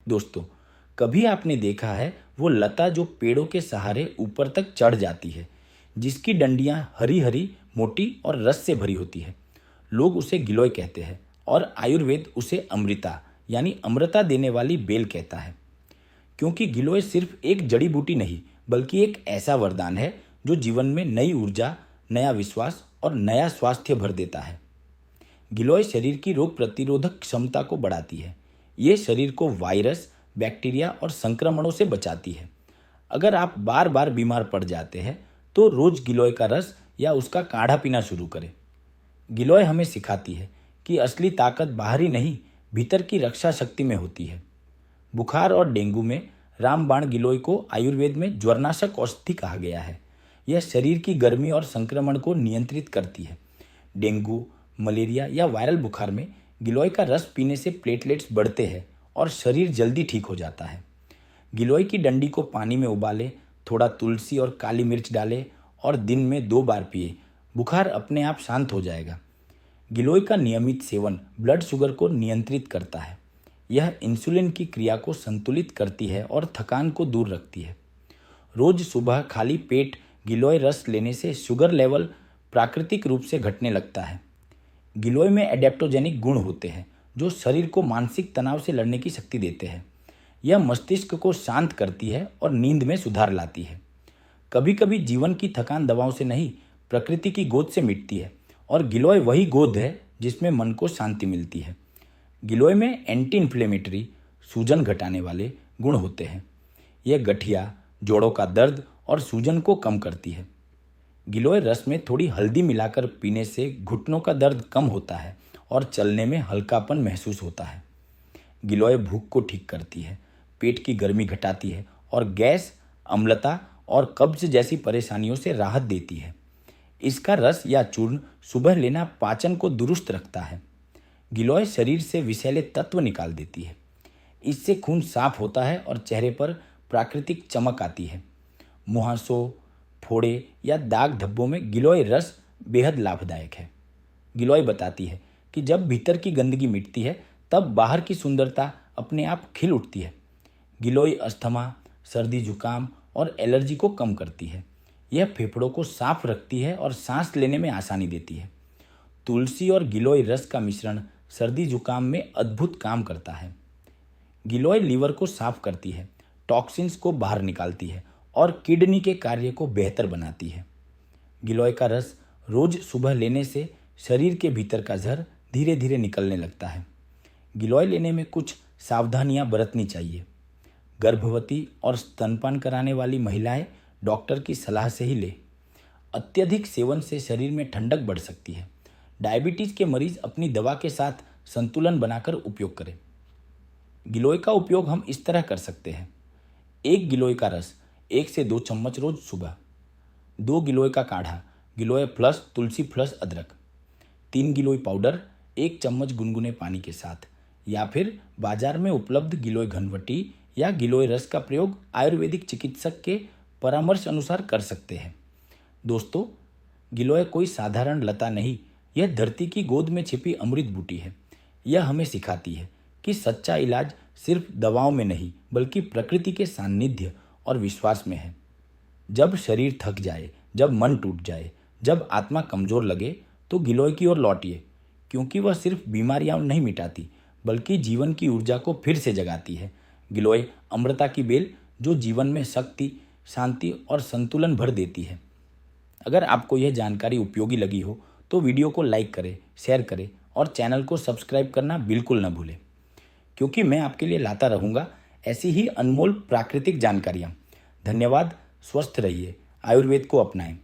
दोस्तों, कभी आपने देखा है वो लता जो पेड़ों के सहारे ऊपर तक चढ़ जाती है, जिसकी डंडियां हरी हरी, मोटी और रस से भरी होती है। लोग उसे गिलोय कहते हैं और आयुर्वेद उसे अमृता यानी अमृता देने वाली बेल कहता है। क्योंकि गिलोय सिर्फ एक जड़ी बूटी नहीं, बल्कि एक ऐसा वरदान है जो जीवन में नई ऊर्जा, नया विश्वास और नया स्वास्थ्य भर देता है। गिलोय शरीर की रोग प्रतिरोधक क्षमता को बढ़ाती है। ये शरीर को वायरस, बैक्टीरिया और संक्रमणों से बचाती है। अगर आप बार बार बीमार पड़ जाते हैं तो रोज गिलोय का रस या उसका काढ़ा पीना शुरू करें। गिलोय हमें सिखाती है कि असली ताकत बाहरी नहीं, भीतर की रक्षा शक्ति में होती है। बुखार और डेंगू में रामबाण गिलोय को आयुर्वेद में ज्वरनाशक औषधि कहा गया है। यह शरीर की गर्मी और संक्रमण को नियंत्रित करती है। डेंगू, मलेरिया या वायरल बुखार में गिलोय का रस पीने से प्लेटलेट्स बढ़ते हैं और शरीर जल्दी ठीक हो जाता है। गिलोय की डंडी को पानी में उबालें, थोड़ा तुलसी और काली मिर्च डालें और दिन में 2 बार पिए। बुखार अपने आप शांत हो जाएगा। गिलोय का नियमित सेवन ब्लड शुगर को नियंत्रित करता है। यह इंसुलिन की क्रिया को संतुलित करती है और थकान को दूर रखती है। रोज सुबह खाली पेट गिलोय रस लेने से शुगर लेवल प्राकृतिक रूप से घटने लगता है। गिलोय में एडेप्टोजेनिक गुण होते हैं जो शरीर को मानसिक तनाव से लड़ने की शक्ति देते हैं। यह मस्तिष्क को शांत करती है और नींद में सुधार लाती है। कभी कभी जीवन की थकान दवाओं से नहीं, प्रकृति की गोद से मिटती है और गिलोय वही गोद है जिसमें मन को शांति मिलती है। गिलोय में एंटी इन्फ्लेमेटरी, सूजन घटाने वाले गुण होते हैं। यह गठिया, जोड़ों का दर्द और सूजन को कम करती है। गिलोय रस में थोड़ी हल्दी मिलाकर पीने से घुटनों का दर्द कम होता है और चलने में हल्कापन महसूस होता है। गिलोय भूख को ठीक करती है, पेट की गर्मी घटाती है और गैस, अम्लता और कब्ज जैसी परेशानियों से राहत देती है। इसका रस या चूर्ण सुबह लेना पाचन को दुरुस्त रखता है। गिलोय शरीर से विषैले तत्व निकाल देती है। इससे खून साफ होता है और चेहरे पर प्राकृतिक चमक आती है। मुहासों, फोड़े या दाग धब्बों में गिलोय रस बेहद लाभदायक है। गिलोय बताती है कि जब भीतर की गंदगी मिटती है तब बाहर की सुंदरता अपने आप खिल उठती है। गिलोय अस्थमा, सर्दी जुकाम और एलर्जी को कम करती है। यह फेफड़ों को साफ रखती है और सांस लेने में आसानी देती है। तुलसी और गिलोय रस का मिश्रण सर्दी जुकाम में अद्भुत काम करता है। गिलोय लीवर को साफ करती है, टॉक्सिन्स को बाहर निकालती है और किडनी के कार्य को बेहतर बनाती है। गिलोय का रस रोज सुबह लेने से शरीर के भीतर का जहर धीरे धीरे निकलने लगता है। गिलोय लेने में कुछ सावधानियां बरतनी चाहिए। गर्भवती और स्तनपान कराने वाली महिलाएं डॉक्टर की सलाह से ही लें। अत्यधिक सेवन से शरीर में ठंडक बढ़ सकती है। डायबिटीज के मरीज अपनी दवा के साथ संतुलन बनाकर उपयोग करें। गिलोय का उपयोग हम इस तरह कर सकते हैं। 1 गिलोय का रस 1 से 2 चम्मच रोज सुबह। 2 गिलोय का काढ़ा, गिलोय प्लस तुलसी प्लस अदरक। 3 गिलोय पाउडर 1 चम्मच गुनगुने पानी के साथ। या फिर बाजार में उपलब्ध गिलोय घनवटी या गिलोय रस का प्रयोग आयुर्वेदिक चिकित्सक के परामर्श अनुसार कर सकते हैं। दोस्तों, गिलोय कोई साधारण लता नहीं, यह धरती की गोद में छिपी अमृत बूटी है। यह हमें सिखाती है कि सच्चा इलाज सिर्फ दवाओं में नहीं, बल्कि प्रकृति के सानिध्य और विश्वास में है। जब शरीर थक जाए, जब मन टूट जाए, जब आत्मा कमजोर लगे, तो गिलोय की ओर लौटिए, क्योंकि वह सिर्फ बीमारियां नहीं मिटाती, बल्कि जीवन की ऊर्जा को फिर से जगाती है। गिलोय अमृता की बेल जो जीवन में शक्ति, शांति और संतुलन भर देती है। अगर आपको यह जानकारी उपयोगी लगी हो तो वीडियो को लाइक करें, शेयर करें और चैनल को सब्सक्राइब करना बिल्कुल न भूलें, क्योंकि मैं आपके लिए लाता रहूँगा ऐसी ही अनमोल प्राकृतिक जानकारियाँ। धन्यवाद। स्वस्थ रहिए, आयुर्वेद को अपनाएं।